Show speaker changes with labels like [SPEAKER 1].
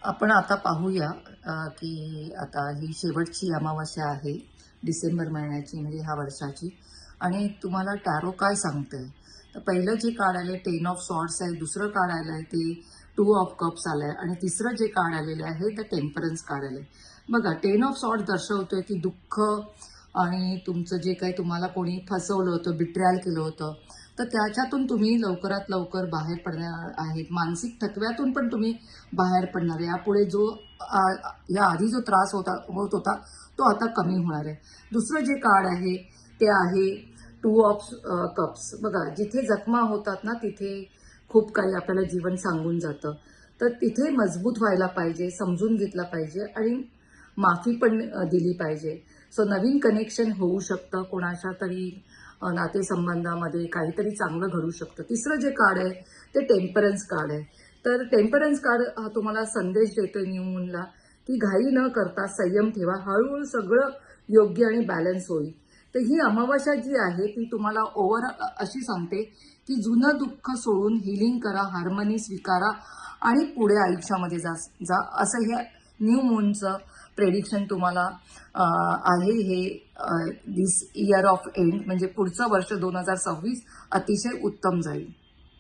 [SPEAKER 1] आपण आता पाहूया की आता ही शेवटची अमावास्या आहे डिसेंबर महिन्याची, म्हणजे ह्या वर्षाची. आणि तुम्हाला टॅरो काय सांगतंय, तर पहिलं जे कार्ड आलं 10 ऑफ सॉर्ड्स आहे, दुसरं कार्ड आलं आहे ते 2 ऑफ कप्स आलं आहे, आणि तिसरं जे कार्ड आलेलं आहे ते टेम्परन्स कार्ड आलं आहे. बघा, 10 ऑफ सॉर्ड्स दर्शवतोय की दुःख आणि तुमचं जे काही तुम्हाला कोणी फसवलं होतं, बिट्रॅल केलं होतं, तर त्याच्यातून तुम्ही लवकरात लवकर बाहेर पडणार आहेत. मानसिक थकव्यातून पण तुम्ही बाहेर पडणार आहे. यापुढे जो या आधी जो त्रास होत होता तो आता कमी होणार आहे. दुसरं जे कार्ड आहे ते आहे 2 ऑफ कप्स. बघा, जिथे जखमा होतात ना तिथे खूप काही आपल्याला जीवन सांगून जातं. तर तिथे मजबूत व्हायला पाहिजे, समजून घेतलं पाहिजे आणि माफी पण दिली पाहिजे. सो नवीन कनेक्शन होऊ शकतं कोणाच्या तरी नातेसंबंधामध्ये, काहीतरी चांगलं घडू शकतं. तिसरं जे कार्ड आहे ते टेम्परन्स कार्ड आहे. तर टेम्परन्स कार्ड तुम्हाला संदेश देतोय न्यू मूनला की घाई न करता संयम ठेवा, हळूहळू सगळं योग्य आणि बॅलन्स होईल. तर ही अमावास्या जी आहे ती तुम्हाला अशी सांगते की जुनं दुःख सोडून हिलिंग करा, हार्मनी स्वीकारा आणि पुढे आयुष्यामध्ये जा. असं हे न्यू मूनचं प्रेडिक्शन तुम्हाला आहे. हे दिस इयर ऑफ एंड म्हणजे पुढचं वर्ष 2026 अतिशय उत्तम जाईल.